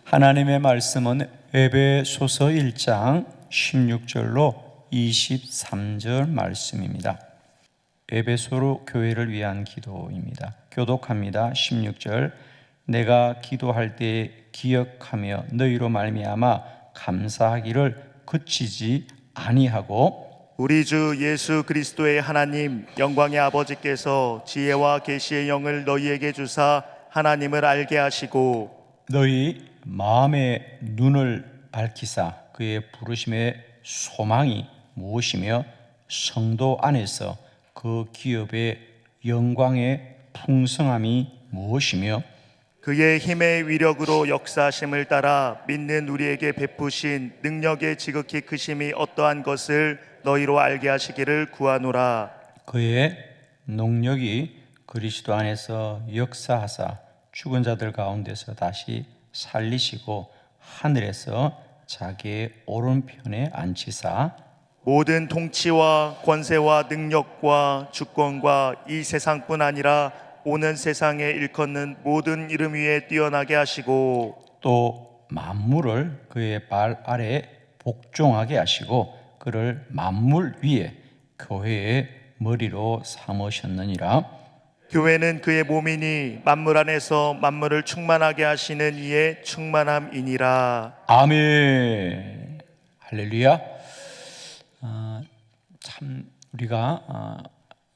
하나님의 말씀은 에베소서 1장 16절로 23절 말씀입니다. 에베소 교회를 위한 기도입니다. 교독합니다. 16절. 내가 기도할 때 기억하며 너희로 말미암아 감사하기를 그치지 아니하고 우리 주 예수 그리스도의 하나님 영광의 아버지께서 지혜와 계시의 영을 너희에게 주사 하나님을 알게 하시고 너희 마음의 눈을 밝히사 그의 부르심의 소망이 무엇이며 성도 안에서 그 기업의 영광의 풍성함이 무엇이며 그의 힘의 위력으로 역사하심을 따라 믿는 우리에게 베푸신 능력의 지극히 크심이 어떠한 것을 너희로 알게 하시기를 구하노라. 그의 능력이 그리스도 안에서 역사하사 죽은 자들 가운데서 다시 살리시고 하늘에서 자기의 오른편에 앉히사 모든 통치와 권세와 능력과 주권과 이 세상뿐 아니라 오는 세상에 일컫는 모든 이름 위에 뛰어나게 하시고 또 만물을 그의 발 아래 복종하게 하시고 그를 만물 위에 교회의 머리로 삼으셨느니라. 교회는 그의 몸이니 만물 안에서 만물을 충만하게 하시는 이의 충만함이니라. 아멘. 할렐루야. 참 우리가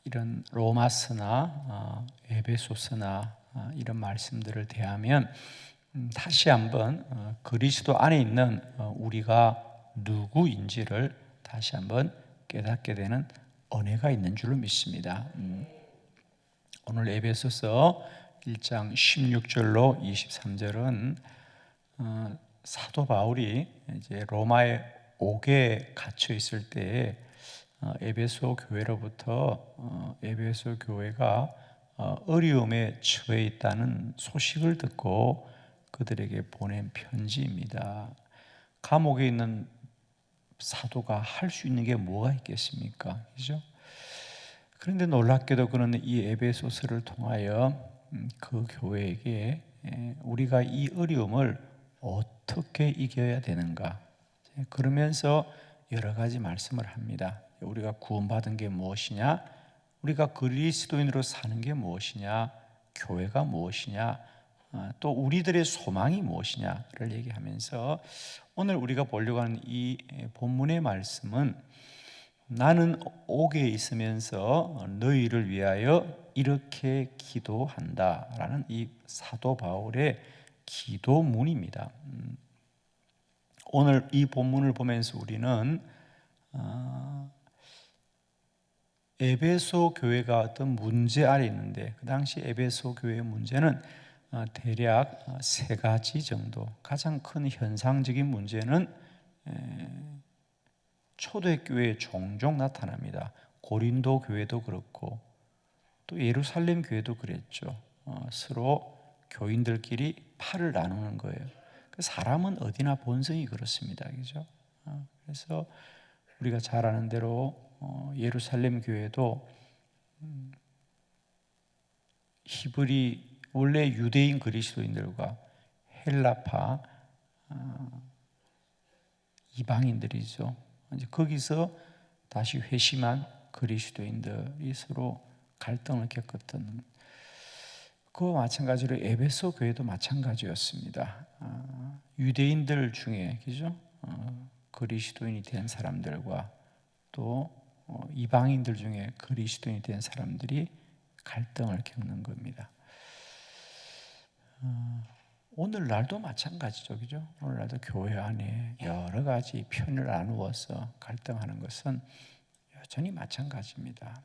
이런 로마서나 에베소서나 이런 말씀들을 대하면 다시 한번 그리스도 안에 있는 우리가 누구인지를 다시 한번 깨닫게 되는 은혜가 있는 줄로 믿습니다. 오늘 에베소서 1장 16절로 23절은 사도 바울이 이제 로마에 옥에 갇혀 있을 때에 에베소 교회로부터 에베소 교회가 어려움에 처해 있다는 소식을 듣고 그들에게 보낸 편지입니다. 감옥에 있는 사도가 할 수 있는 게 뭐가 있겠습니까? 그죠? 그런데 놀랍게도 그는 이 에베소서를 통하여 그 교회에게 우리가 이 어려움을 어떻게 이겨야 되는가, 그러면서 여러 가지 말씀을 합니다. 우리가 구원받은 게 무엇이냐, 우리가 그리스도인으로 사는 게 무엇이냐, 교회가 무엇이냐, 또 우리들의 소망이 무엇이냐를 얘기하면서 오늘 우리가 보려고 하는 이 본문의 말씀은 나는 옥에 있으면서 너희를 위하여 이렇게 기도한다 라는 이 사도 바울의 기도문입니다. 오늘 이 본문을 보면서 우리는 에베소 교회가 어떤 문제 아래 있는데, 그 당시 에베소 교회의 문제는 대략 세 가지 정도. 가장 큰 현상적인 문제는 초대교회에 종종 나타납니다. 고린도 교회도 그렇고 또 예루살렘 교회도 그랬죠. 서로 교인들끼리 팔을 나누는 거예요. 사람은 어디나 본성이 그렇습니다. 그죠? 그래서 우리가 잘 아는 대로 예루살렘 교회도 히브리 원래 유대인 그리스도인들과 헬라파 이방인들이죠. 이제 거기서 다시 회심한 그리스도인들이 서로 갈등을 겪었던, 그와 마찬가지로 에베소 교회도 마찬가지였습니다. 유대인들 중에 그죠? 그리스도인이 된 사람들과 또 이방인들 중에 그리스도인이 된 사람들이 갈등을 겪는 겁니다. 오늘날도 마찬가지죠, 그죠? 오늘날도 교회 안에 여러 가지 편을 나누어서 갈등하는 것은 여전히 마찬가지입니다.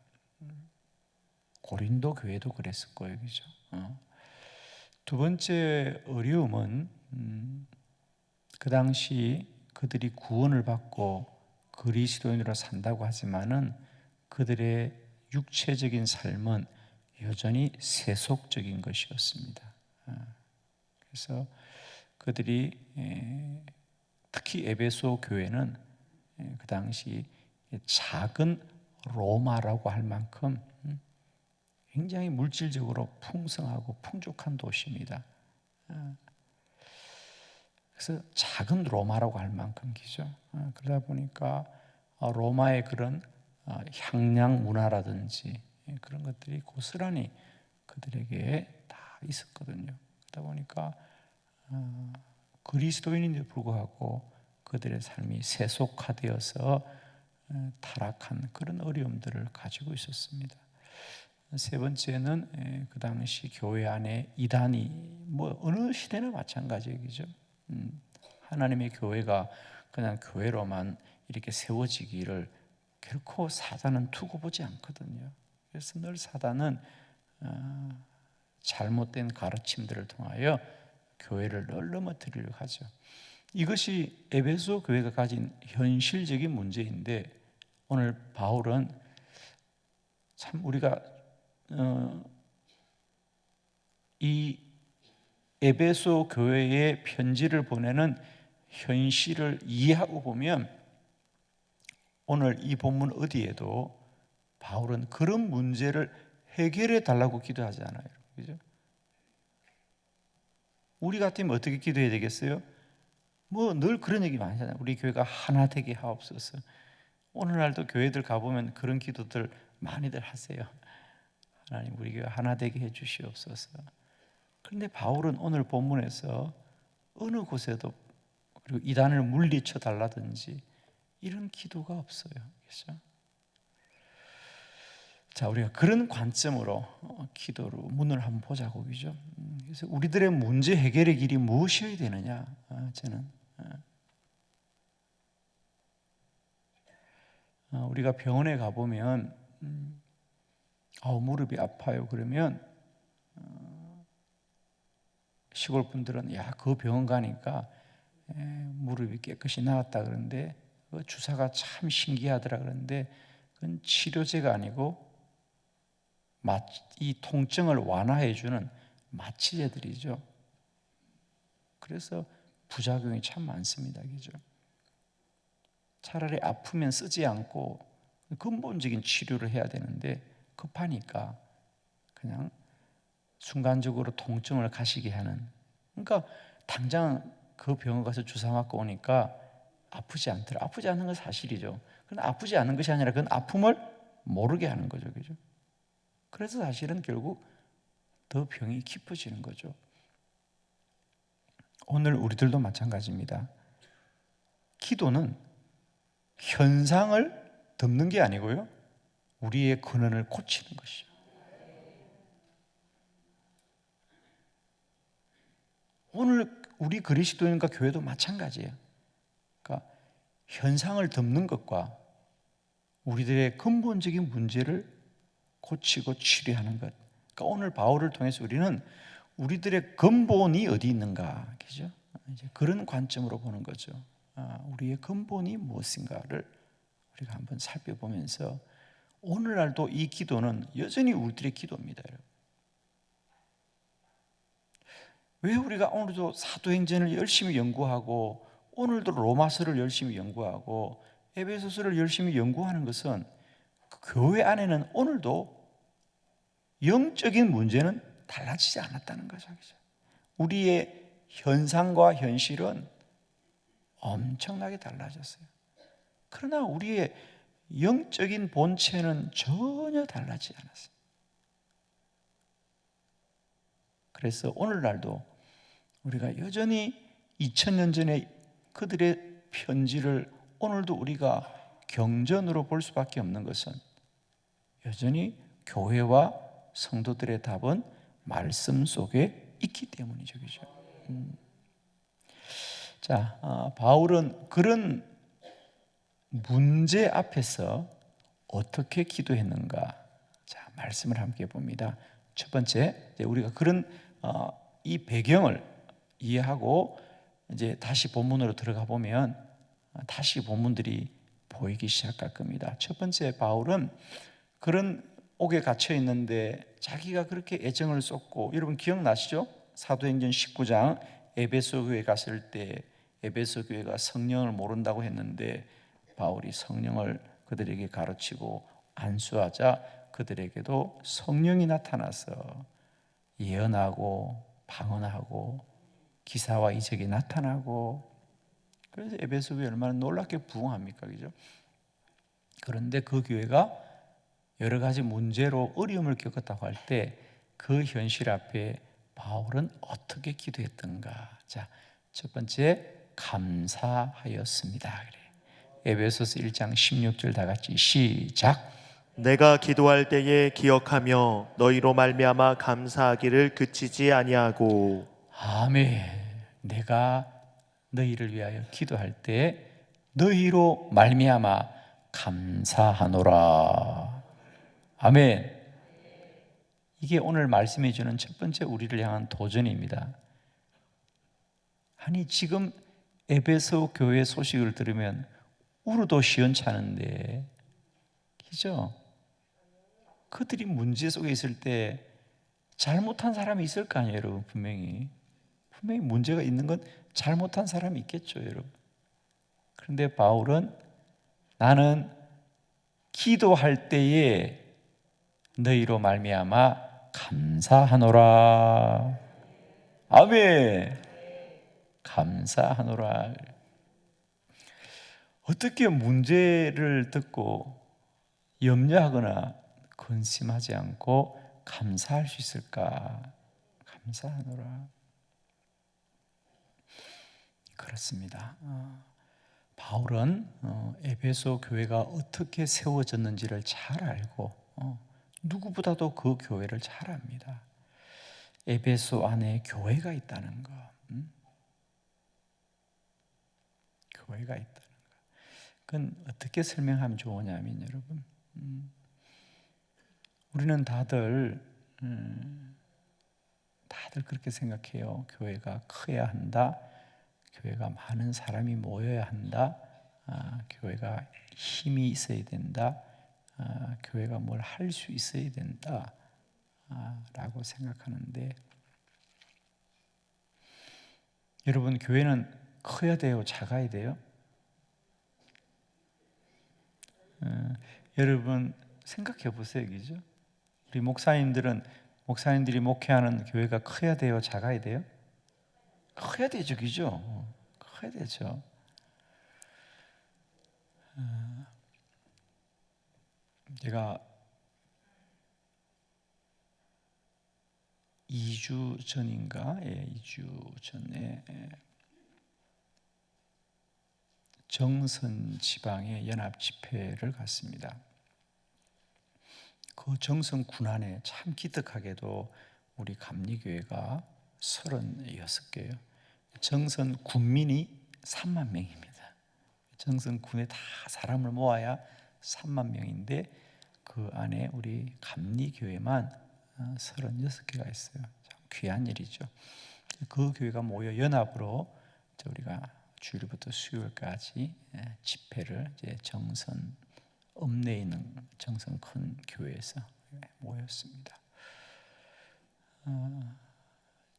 고린도 교회도 그랬을 거예요, 그죠? 두 번째 어려움은 그 당시 그들이 구원을 받고 그리스도인으로 산다고 하지만은 그들의 육체적인 삶은 여전히 세속적인 것이었습니다. 그래서 그들이 특히 에베소 교회는 그 당시 작은 로마라고 할 만큼 굉장히 물질적으로 풍성하고 풍족한 도시입니다. 그래서 작은 로마라고 할 만큼 기죠. 그러다 보니까 로마의 그런 향량 문화라든지 그런 것들이 고스란히 그들에게 다 있었거든요. 그러다 보니까 그리스도인인데도 불구하고 그들의 삶이 세속화되어서 타락한 그런 어려움들을 가지고 있었습니다. 세 번째는 그 당시 교회 안에 이단이 뭐 어느 시대나 마찬가지이죠. 하나님의 교회가 그냥 교회로만 이렇게 세워지기를 결코 사단은 두고 보지 않거든요. 그래서 늘 사단은 잘못된 가르침들을 통하여 교회를 늘 넘어뜨리려고 하죠. 이것이 에베소 교회가 가진 현실적인 문제인데 오늘 바울은 참 우리가 이 에베소 교회에 편지를 보내는 현실을 이해하고 보면 오늘 이 본문 어디에도 바울은 그런 문제를 해결해 달라고 기도하지 않아요. 그죠? 우리 같으면 어떻게 기도해야 되겠어요? 뭐 늘 그런 얘기 많이 하잖아요. 우리 교회가 하나 되게 하옵소서. 오늘날도 교회들 가보면 그런 기도들 많이들 하세요. 하나님 우리 교회 하나 되게 해 주시옵소서. 그런데 바울은 오늘 본문에서 어느 곳에도 그리고 이단을 물리쳐 달라든지 이런 기도가 없어요. 그렇죠? 자, 우리가 그런 관점으로 기도로 문을 한번 보자고 그죠? 그래서 우리들의 문제 해결의 길이 무엇이어야 되느냐? 저는 우리가 병원에 가보면 무릎이 아파요. 그러면 시골 분들은 야, 그 병원 가니까 무릎이 깨끗이 나았다 그러는데 그 주사가 참 신기하더라 그러는데 그건 치료제가 아니고 이 통증을 완화해 주는 마취제들이죠. 그래서 부작용이 참 많습니다. 그죠? 차라리 아프면 쓰지 않고 근본적인 치료를 해야 되는데 급하니까 그냥 순간적으로 통증을 가시게 하는. 그러니까 당장 그 병원 가서 주사 맞고 오니까 아프지 않더라. 아프지 않은 건 사실이죠. 그런데 아프지 않은 것이 아니라 그건 아픔을 모르게 하는 거죠. 그죠? 그래서 사실은 결국 더 병이 깊어지는 거죠. 오늘 우리들도 마찬가지입니다. 기도는 현상을 덮는 게 아니고요, 우리의 근원을 고치는 것이죠. 오늘 우리 그리스도인과 교회도 마찬가지예요. 그러니까 현상을 덮는 것과 우리들의 근본적인 문제를 고치고 치료하는 것. 그러니까 오늘 바울을 통해서 우리는 우리들의 근본이 어디 있는가, 그죠? 이제 그런 관점으로 보는 거죠. 우리의 근본이 무엇인가를 우리가 한번 살펴보면서 오늘날도 이 기도는 여전히 우리들의 기도입니다. 왜 우리가 오늘도 사도행전을 열심히 연구하고 오늘도 로마서를 열심히 연구하고 에베소서를 열심히 연구하는 것은 그 교회 안에는 오늘도 영적인 문제는 달라지지 않았다는 거죠. 우리의 현상과 현실은 엄청나게 달라졌어요. 그러나 우리의 영적인 본체는 전혀 달라지지 않았어요. 그래서 오늘날도 우리가 여전히 2000년 전에 그들의 편지를 오늘도 우리가 경전으로 볼 수밖에 없는 것은 여전히 교회와 성도들의 답은 말씀 속에 있기 때문이죠. 그죠? 자, 바울은 그런 문제 앞에서 어떻게 기도했는가? 자, 말씀을 함께 봅니다. 첫 번째, 우리가 그런 이 배경을 이해하고 이제 다시 본문으로 들어가 보면 다시 본문들이 보이기 시작할 겁니다. 첫 번째, 바울은 그런 옥에 갇혀 있는데 자기가 그렇게 애정을 쏟고, 여러분 기억나시죠? 사도행전 19장 에베소 교회 갔을 때 에베소 교회가 성령을 모른다고 했는데 바울이 성령을 그들에게 가르치고 안수하자 그들에게도 성령이 나타나서 예언하고 방언하고 기사와 이적이 나타나고, 그래서 에베소 교회 얼마나 놀랍게 부흥합니까, 그죠? 그런데 그 교회가 여러 가지 문제로 어려움을 겪었다고 할 때 그 현실 앞에 바울은 어떻게 기도했던가? 자, 첫 번째, 감사하였습니다. 그래. 에베소서 1장 16절 다 같이 시작. 내가 기도할 때에 기억하며 너희로 말미암아 감사하기를 그치지 아니하고. 아멘. 내가 너희를 위하여 기도할 때 너희로 말미암아 감사하노라. 아멘. 이게 오늘 말씀해 주는 첫 번째 우리를 향한 도전입니다. 아니 지금 에베소 교회 소식을 들으면 울어도 시원찮은데, 그죠? 그들이 문제 속에 있을 때 잘못한 사람이 있을 거 아니에요, 여러분. 분명히 문제가 있는 건 잘못한 사람이 있겠죠, 여러분. 그런데 바울은 나는 기도할 때에 너희로 말미암아 감사하노라. 아멘. 감사하노라. 어떻게 문제를 듣고 염려하거나 근심하지 않고 감사할 수 있을까? 감사하노라. 그렇습니다. 바울은 에베소 교회가 어떻게 세워졌는지를 잘 알고 누구보다도 그 교회를 잘 압니다. 에베소 안에 교회가 있다는 거, 교회가 있다는 거. 그건 어떻게 설명하면 좋으냐면, 여러분, 우리는 다들 그렇게 생각해요. 교회가 커야 한다. 교회가 많은 사람이 모여야 한다. 교회가 힘이 있어야 된다. 교회가 뭘 할 수 있어야 된다. 라고 생각하는데, 여러분, 교회는 커야 돼요? 작아야 돼요? 여러분 생각해 보세요, 그죠? 우리 목사님들이 목회하는 교회가 커야 돼요? 작아야 돼요? 커야 되죠, 그죠? 커야 되죠. 제가 2주 전인가? 2주 전에 정선 지방의 연합 집회를 갔습니다. 그 정선 군안에 참 기특하게도 우리 감리교회가 36개예요. 정선 군민이 3만 명입니다. 정선 군에 다 사람을 모아야 3만 명인데 그 안에 우리 감리교회만 36개가 있어요. 참 귀한 일이죠. 그 교회가 모여 연합으로 우리가 주일부터 수요일까지 집회를 이제 정선 읍내에 있는 정선 큰 교회에서 모였습니다.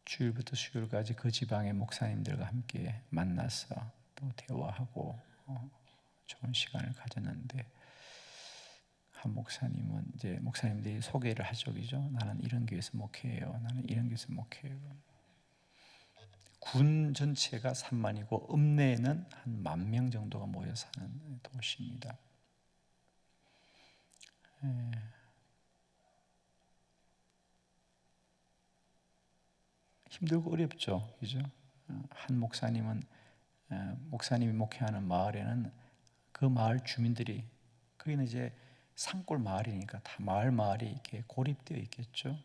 주일부터 수요일까지 그 지방의 목사님들과 함께 만나서 또 대화하고 좋은 시간을 가졌는데, 한 목사님은 이제 목사님들이 소개를 하죠, 그죠? 나는 이런 교회에서 목회해요. 나는 이런 교회에서 목회해요. 군 전체가 3만이고 읍내에는 한 10,000명 정도가 모여 사는 도시입니다. 힘들고 어렵죠, 그죠? 한 목사님이 목회하는 마을에는 그 마을 주민들이, 거기는 이제 산골 마을이니까 다 마을이 이렇게 고립되어 있겠죠.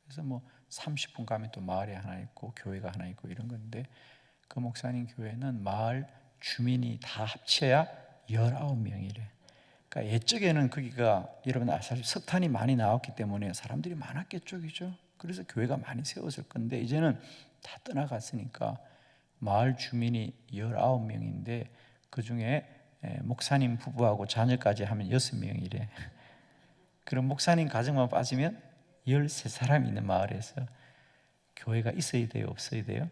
그래서 뭐 30분 가면 또 마을이 하나 있고 교회가 하나 있고 이런 건데, 그 목사님 교회는 마을 주민이 다 합쳐야 19명이래. 그러니까 옛적에는 거기가, 여러분 사실 석탄이 많이 나왔기 때문에 사람들이 많았겠죠, 그죠? 그래서 교회가 많이 세웠을 건데, 이제는 다 떠나갔으니까 마을 주민이 19명인데 그 중에 목사님 부부하고 자녀까지 하면 6명이래. 그럼 목사님 가정만 빠지면 13사람이 있는 마을에서 교회가 있어야 돼요, 없어야 돼요?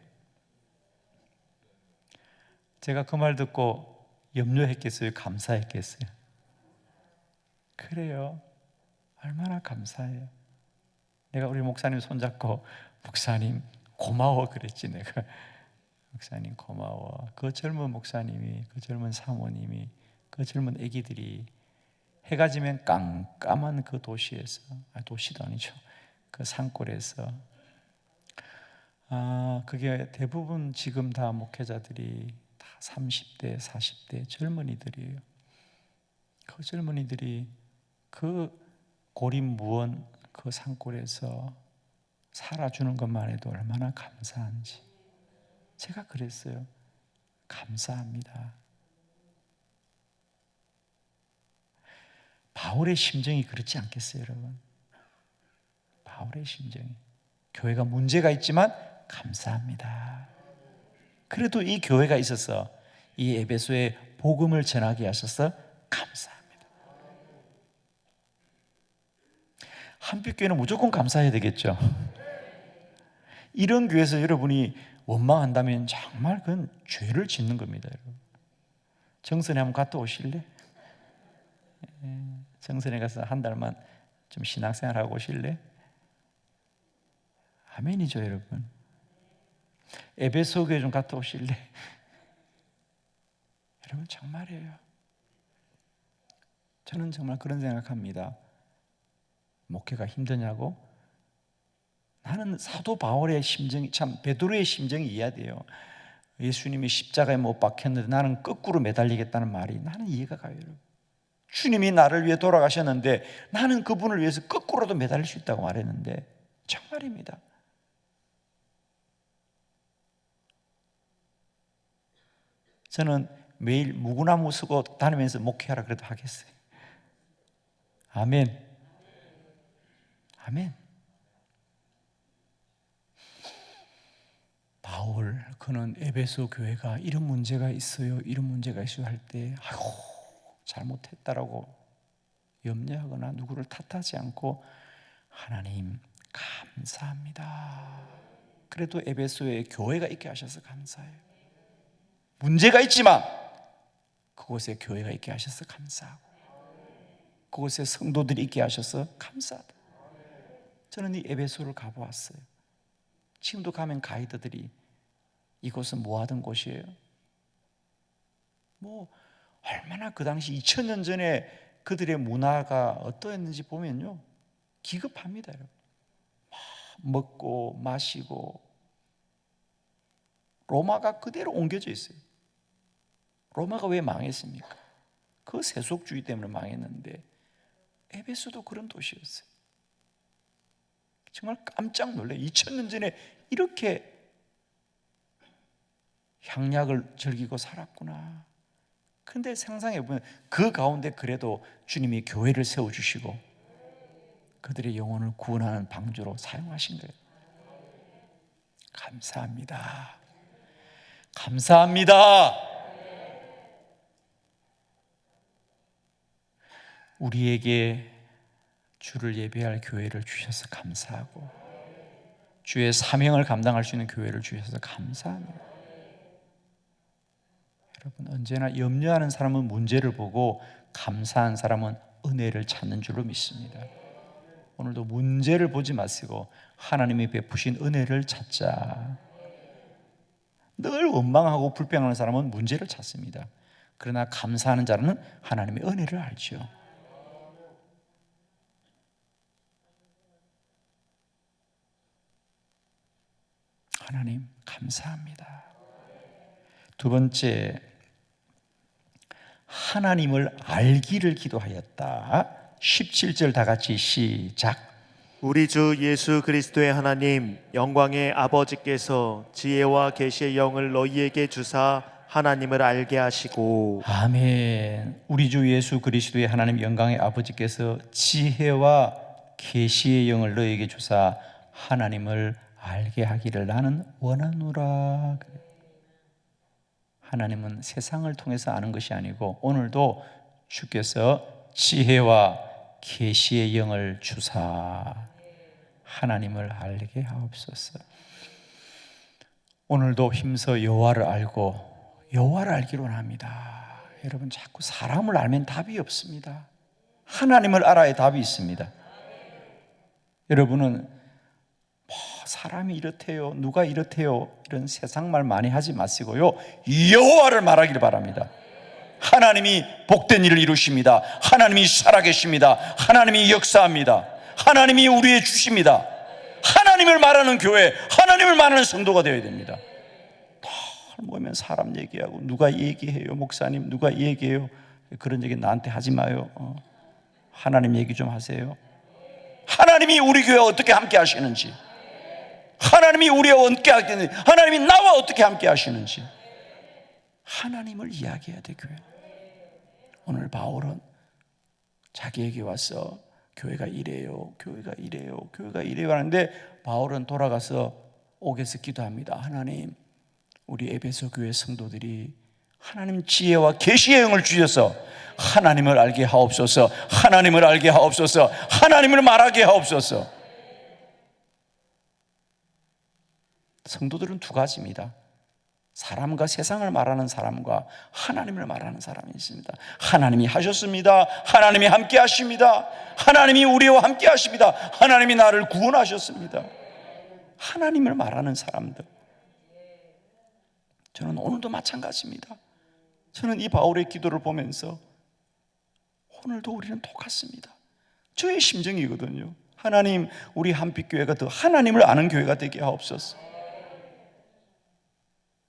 제가 그 말 듣고 염려했겠어요, 감사했겠어요? 그래요. 얼마나 감사해요. 내가 우리 목사님 손잡고, 목사님 고마워 그랬지 내가. 목사님 고마워. 그 젊은 목사님이, 그 젊은 사모님이, 그 젊은 아기들이 해가 지면 깜깜한 그 도시에서, 도시도 아니죠, 그 산골에서, 그게 대부분 지금 다 목회자들이 다 30대 40대 젊은이들이에요. 그 젊은이들이 그 고립무원 그 산골에서 살아주는 것만 해도 얼마나 감사한지 제가 그랬어요. 감사합니다. 바울의 심정이 그렇지 않겠어요, 여러분? 바울의 심정이, 교회가 문제가 있지만 감사합니다. 그래도 이 교회가 있어서 이 에베소에 복음을 전하게 하셔서 감사합니다. 한빛교회는 무조건 감사해야 되겠죠. 이런 교회에서 여러분이 원망한다면 정말 그건 죄를 짓는 겁니다, 여러분. 정선에 한번 갔다 오실래? 정선에 가서 한 달만 좀 신앙생활 하고 오실래? 아멘이죠, 여러분. 에베소 교회 좀 갔다 오실래? 여러분 정말이에요. 저는 정말 그런 생각합니다. 목회가 힘드냐고? 나는 사도 바울의 심정이, 참 베드로의 심정이 이해돼요. 예수님이 십자가에 못 박혔는데 나는 거꾸로 매달리겠다는 말이 나는 이해가 가요, 여러분. 주님이 나를 위해 돌아가셨는데 나는 그분을 위해서 거꾸로도 매달릴 수 있다고 말했는데 정말입니다. 저는 매일 무구나무 쓰고 다니면서 목회하라 그래도 하겠어요. 아멘. 아멘. 바울, 그는 에베소 교회가 이런 문제가 있어요, 이런 문제가 있어요 할 때 아이고 잘못했다라고 염려하거나 누구를 탓하지 않고 하나님 감사합니다. 그래도 에베소에 교회가 있게 하셔서 감사해요. 문제가 있지만 그곳에 교회가 있게 하셔서 감사하고 그곳에 성도들이 있게 하셔서 감사하다. 저는 이 에베소를 가보았어요. 지금도 가면 가이드들이 이곳은 뭐 하던 곳이에요? 뭐 얼마나 그 당시 2000년 전에 그들의 문화가 어떠했는지 보면요 기겁합니다, 여러분. 먹고 마시고 로마가 그대로 옮겨져 있어요. 로마가 왜 망했습니까? 그 세속주의 때문에 망했는데 에베소도 그런 도시였어요. 정말 깜짝 놀라요. 2000년 전에 이렇게 향락을 즐기고 살았구나. 그런데 상상해보면 그 가운데 그래도 주님이 교회를 세워주시고 그들의 영혼을 구원하는 방주로 사용하신 거예요. 감사합니다. 감사합니다. 우리에게 주를 예배할 교회를 주셔서 감사하고 주의 사명을 감당할 수 있는 교회를 주셔서 감사합니다. 여러분, 언제나 염려하는 사람은 문제를 보고 감사한 사람은 은혜를 찾는 줄로 믿습니다. 오늘도 문제를 보지 마시고 하나님이 베푸신 은혜를 찾자. 늘 원망하고 불평하는 사람은 문제를 찾습니다. 그러나 감사하는 자는 하나님의 은혜를 알죠. 하나님 감사합니다. 두 번째, 하나님을 알기를 기도하였다. 17절 다 같이 시작. 우리 주 예수 그리스도의 하나님 영광의 아버지께서 지혜와 계시의 영을 너희에게 주사 하나님을 알게 하시고. 아멘. 우리 주 예수 그리스도의 하나님 영광의 아버지께서 지혜와 계시의 영을 너희에게 주사 하나님을 알게 하기를 나는 원하노라. 하나님은 세상을 통해서 아는 것이 아니고 오늘도 주께서 지혜와 계시의 영을 주사 하나님을 알게 하옵소서. 오늘도 힘써 여호와를 알고 여호와를 알기를 원합니다. 여러분, 자꾸 사람을 알면 답이 없습니다. 하나님을 알아야 답이 있습니다. 여러분은 사람이 이렇대요, 누가 이렇대요, 이런 세상 말 많이 하지 마시고요, 여호와를 말하길 바랍니다. 하나님이 복된 일을 이루십니다. 하나님이 살아계십니다. 하나님이 역사합니다. 하나님이 우리의 주십니다. 하나님을 말하는 교회, 하나님을 말하는 성도가 되어야 됩니다. 늘 모이면 사람 얘기하고, 누가 얘기해요, 목사님 누가 얘기해요, 그런 얘기 나한테 하지 마요. 하나님 얘기 좀 하세요. 하나님이 우리 교회 어떻게 함께 하시는지, 하나님이 우리와 어떻게 하시는지, 하나님이 나와 어떻게 함께 하시는지, 하나님을 이야기해야 돼. 교회. 오늘 바울은 자기에게 와서 교회가 이래요, 교회가 이래요, 교회가 이래요 하는데, 바울은 돌아가서 옥에서 기도합니다. 하나님, 우리 에베소 교회 성도들이 하나님 지혜와 계시의 영을 주셔서 하나님을 알게 하옵소서, 하나님을 알게 하옵소서, 하나님을 말하게 하옵소서. 성도들은 두 가지입니다. 사람과 세상을 말하는 사람과 하나님을 말하는 사람이 있습니다. 하나님이 하셨습니다. 하나님이 함께 하십니다. 하나님이 우리와 함께 하십니다. 하나님이 나를 구원하셨습니다. 하나님을 말하는 사람들. 저는 오늘도 마찬가지입니다. 저는 이 바울의 기도를 보면서 오늘도 우리는 똑같습니다. 저의 심정이거든요. 하나님, 우리 한빛교회가 더 하나님을 아는 교회가 되게 하옵소서.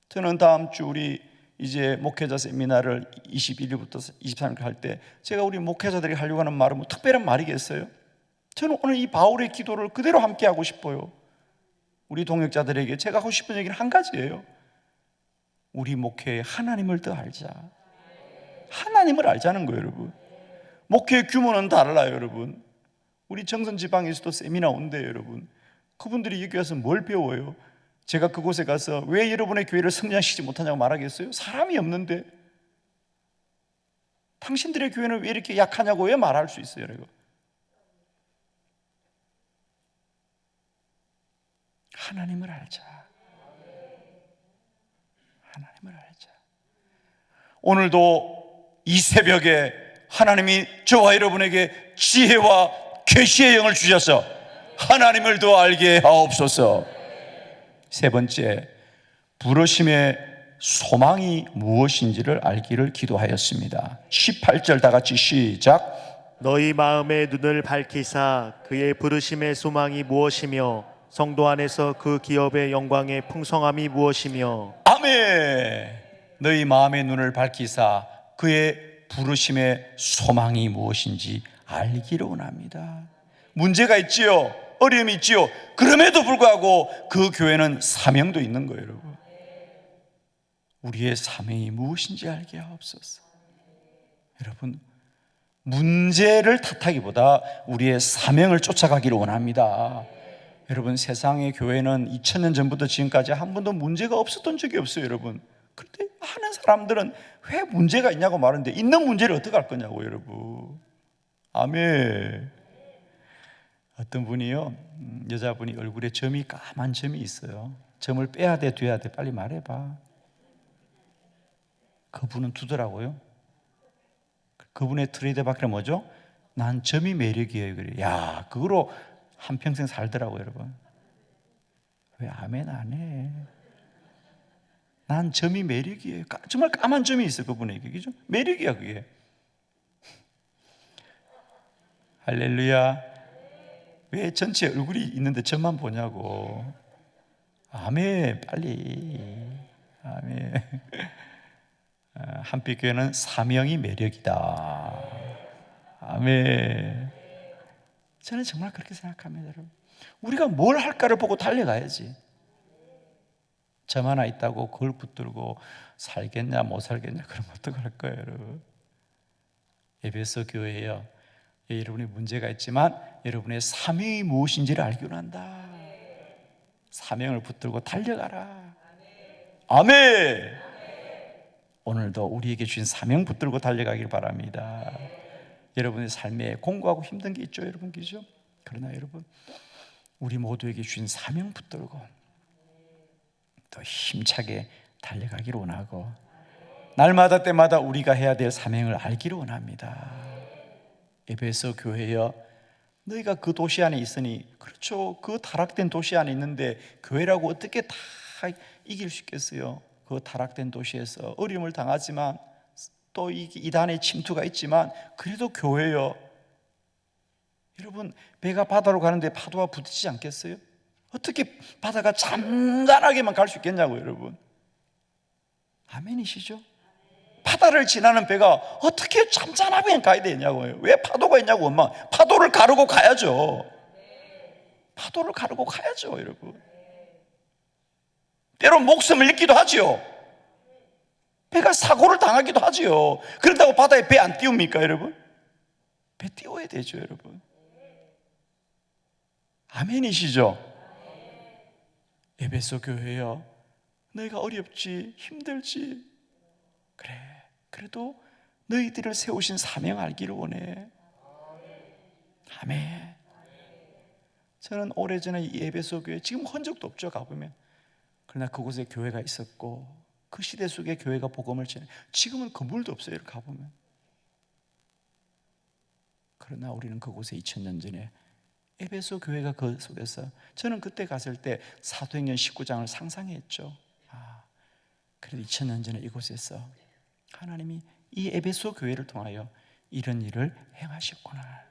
저는 다음 주 우리 이제 목회자 세미나를 21일부터 23일까지 할 때 제가 우리 목회자들이 하려고 하는 말은 뭐 특별한 말이겠어요? 저는 오늘 이 바울의 기도를 그대로 함께 하고 싶어요. 우리 동역자들에게 제가 하고 싶은 얘기는 한 가지예요. 우리 목회에 하나님을 더 알자. 하나님을 알자는 거예요, 여러분. 목회의 규모는 달라요, 여러분. 우리 정선지방에서도 세미나 온대요, 여러분. 그분들이 여기 와서 뭘 배워요? 제가 그곳에 가서 왜 여러분의 교회를 성장시키지 못하냐고 말하겠어요? 사람이 없는데. 당신들의 교회는 왜 이렇게 약하냐고 왜 말할 수 있어요, 여러분? 하나님을 알자. 하나님을 알자. 오늘도 이 새벽에 하나님이 저와 여러분에게 지혜와 계시의 영을 주셔서 하나님을 더 알게 하옵소서. 세 번째, 부르심의 소망이 무엇인지를 알기를 기도하였습니다. 18절 다 같이 시작. 너희 마음의 눈을 밝히사 그의 부르심의 소망이 무엇이며 성도 안에서 그 기업의 영광의 풍성함이 무엇이며. 아멘. 너희 마음의 눈을 밝히사 그의 부르심의 소망이 무엇인지 알기를 원합니다. 문제가 있지요, 어려움이 있지요. 그럼에도 불구하고 그 교회는 사명도 있는 거예요, 여러분. 우리의 사명이 무엇인지 알게 하옵소서. 여러분, 문제를 탓하기보다 우리의 사명을 쫓아가기를 원합니다. 여러분, 세상의 교회는 2000년 전부터 지금까지 한 번도 문제가 없었던 적이 없어요, 여러분. 그런데 많은 사람들은 왜 문제가 있냐고 말하는데 있는 문제를 어떻게 할 거냐고, 여러분. 아멘. 어떤 분이요, 여자분이 얼굴에 점이 까만 점이 있어요. 점을 빼야 돼, 돼야 돼? 빨리 말해봐. 그분은 두더라고요. 그분의 트레이드마크는 뭐죠? 난 점이 매력이에요. 그래. 야, 그거로 한평생 살더라고요, 여러분. 왜 아멘 안 해? 난 점이 매력이에요. 정말 까만 점이 있어요, 그분에게. 그죠? 매력이야, 그게. 할렐루야. 왜 전체 얼굴이 있는데 점만 보냐고. 아멘, 빨리. 아멘. 한빛교회는 사명이 매력이다. 아멘. 저는 정말 그렇게 생각합니다, 여러분. 우리가 뭘 할까를 보고 달려가야지. 점 하나 있다고 그걸 붙들고 살겠냐 못 살겠냐 그러면 어떡할 거예요, 여러분. 에베소 교회에요, 여러분이 문제가 있지만 여러분의 사명이 무엇인지를 알기로 한다. 사명을 붙들고 달려가라. 아멘. 오늘도 우리에게 주신 사명 붙들고 달려가길 바랍니다. 여러분의 삶에 공고하고 힘든 게 있죠, 여러분, 그죠? 그러나 여러분, 우리 모두에게 주신 사명 붙들고 더 힘차게 달려가기를 원하고, 날마다 때마다 우리가 해야 될 사명을 알기를 원합니다. 에베소 교회여, 너희가 그 도시 안에 있으니, 그렇죠, 그 타락된 도시 안에 있는데 교회라고 어떻게 다 이길 수 있겠어요? 그 타락된 도시에서 어려움을 당하지만 또 이단의 침투가 있지만 그래도 교회요. 여러분, 배가 바다로 가는데 파도와 부딪히지 않겠어요? 어떻게 바다가 잔잔하게만 갈 수 있겠냐고요, 여러분. 아멘이시죠? 바다를 지나는 배가 어떻게 잠잠하게 가야 되냐고요. 왜 파도가 있냐고. 엄마, 파도를 가르고 가야죠. 파도를 가르고 가야죠, 여러분. 때론 목숨을 잃기도 하지요. 배가 사고를 당하기도 하지요. 그런다고 바다에 배 안 띄웁니까, 여러분? 배 띄워야 되죠, 여러분. 아멘이시죠? 에베소 교회여, 너희가 어렵지, 힘들지, 그래, 그래도 너희들을 세우신 사명 알기를 원해. 아멘. 저는 오래전에 이 에베소 교회, 지금 한 적도 없죠, 가보면. 그러나 그곳에 교회가 있었고 그 시대 속에 교회가 복음을 전해. 지금은 건물도 없어요, 이렇게 가보면. 그러나 우리는 그곳에 2000년 전에 에베소 교회가 그 속에서, 저는 그때 갔을 때 사도행전 19장을 상상했죠. 그래도 2000년 전에 이곳에서 하나님이 이 에베소 교회를 통하여 이런 일을 행하셨구나.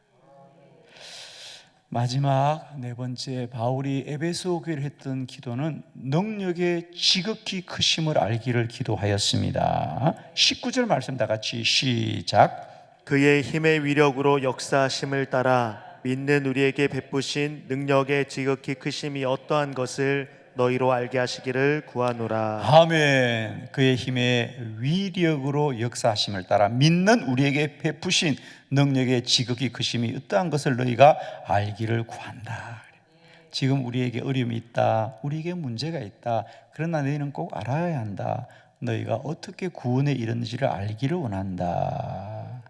마지막 네 번째, 바울이 에베소 교회를 했던 기도는 능력의 지극히 크심을 알기를 기도하였습니다. 19절 말씀 다 같이 시작. 그의 힘의 위력으로 역사하심을 따라 믿는 우리에게 베푸신 능력의 지극히 크심이 어떠한 것을 너희로 알게 하시기를 구하노라. 아멘. 그의 힘의 위력으로 역사하심을 따라 믿는 우리에게 베푸신 능력의 지극히 크심이 어떠한 것을 너희가 알기를 구한다. 지금 우리에게 어려움이 있다, 우리에게 문제가 있다. 그러나 너희는 꼭 알아야 한다. 너희가 어떻게 구원에 이르는지를 알기를 원한다.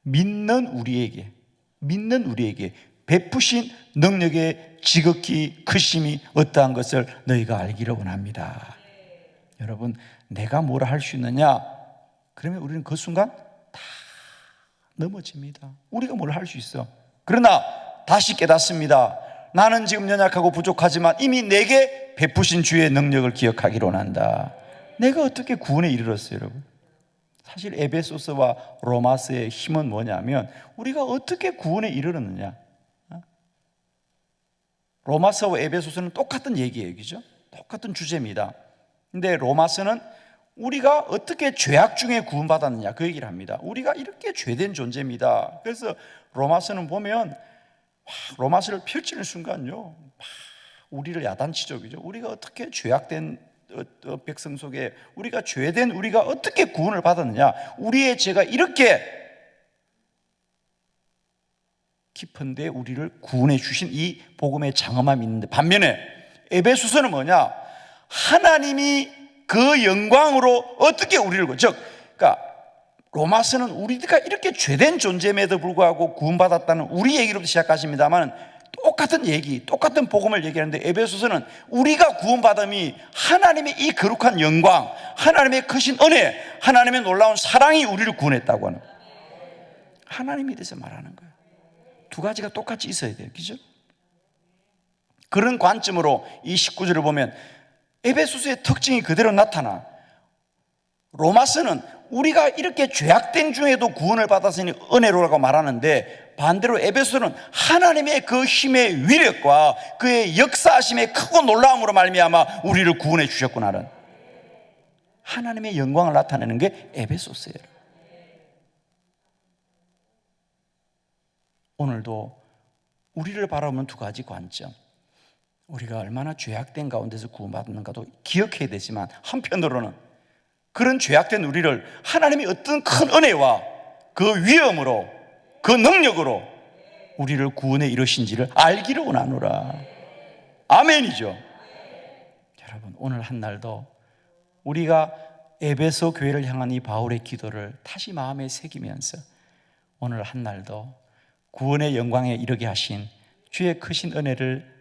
믿는 우리에게 베푸신 능력의 지극히 크심이 어떠한 것을 너희가 알기를 원합니다. 여러분, 내가 뭐라 할 수 있느냐? 그러면 우리는 그 순간 다 넘어집니다. 우리가 뭘 할 수 있어. 그러나 다시 깨닫습니다. 나는 지금 연약하고 부족하지만 이미 내게 베푸신 주의 능력을 기억하기를 원한다. 내가 어떻게 구원에 이르렀어요, 여러분? 사실 에베소서와 로마서의 힘은 뭐냐면 우리가 어떻게 구원에 이르렀느냐. 로마서와 에베소서는 똑같은 얘기예요, 그죠? 똑같은 주제입니다. 근데 로마서는 우리가 어떻게 죄악 중에 구원받았느냐, 그 얘기를 합니다. 우리가 이렇게 죄된 존재입니다. 그래서 로마서는 보면 로마서를 펼치는 순간요, 우리를 야단치죠, 그죠? 우리가 어떻게 죄악된 백성 속에 우리가 죄된 우리가 어떻게 구원을 받았느냐, 우리의 죄가 이렇게 깊은데 우리를 구원해 주신 이 복음의 장엄함이 있는데, 반면에 에베소서는 뭐냐? 하나님이 그 영광으로 어떻게 우리를, 그러니까 로마서는 우리가 이렇게 죄된 존재임에도 불구하고 구원받았다는 우리 얘기로부터 시작하십니다만 똑같은 얘기, 똑같은 복음을 얘기하는데 에베소서는 우리가 구원받음이 하나님의 이 거룩한 영광, 하나님의 크신 은혜, 하나님의 놀라운 사랑이 우리를 구원했다고 하는, 하나님에 대해서 말하는 거예요. 두 가지가 똑같이 있어야 돼요, 그죠? 그런 관점으로 이 19절을 보면 에베소서의 특징이 그대로 나타나. 로마서는 우리가 이렇게 죄악된 중에도 구원을 받았으니 은혜로라고 말하는데, 반대로 에베소는 하나님의 그 힘의 위력과 그의 역사하심의 크고 놀라움으로 말미암아 우리를 구원해 주셨구나는 하나님의 영광을 나타내는 게 에베소서예요. 오늘도 우리를 바라보면 두 가지 관점, 우리가 얼마나 죄악된 가운데서 구원받는가도 기억해야 되지만, 한편으로는 그런 죄악된 우리를 하나님이 어떤 큰 은혜와 그 위엄으로, 그 능력으로 우리를 구원에 이르신지를 알기를 원하노라. 아멘이죠. 여러분, 오늘 한 날도 우리가 에베소 교회를 향한 이 바울의 기도를 다시 마음에 새기면서 오늘 한 날도 구원의 영광에 이르게 하신 주의 크신 은혜를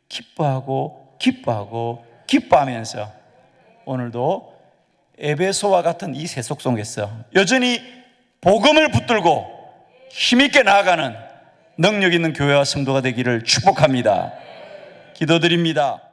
기뻐하고 기뻐하면서 오늘도 에베소와 같은 이 세속 속에서 여전히 복음을 붙들고 힘있게 나아가는 능력 있는 교회와 성도가 되기를 축복합니다. 기도드립니다.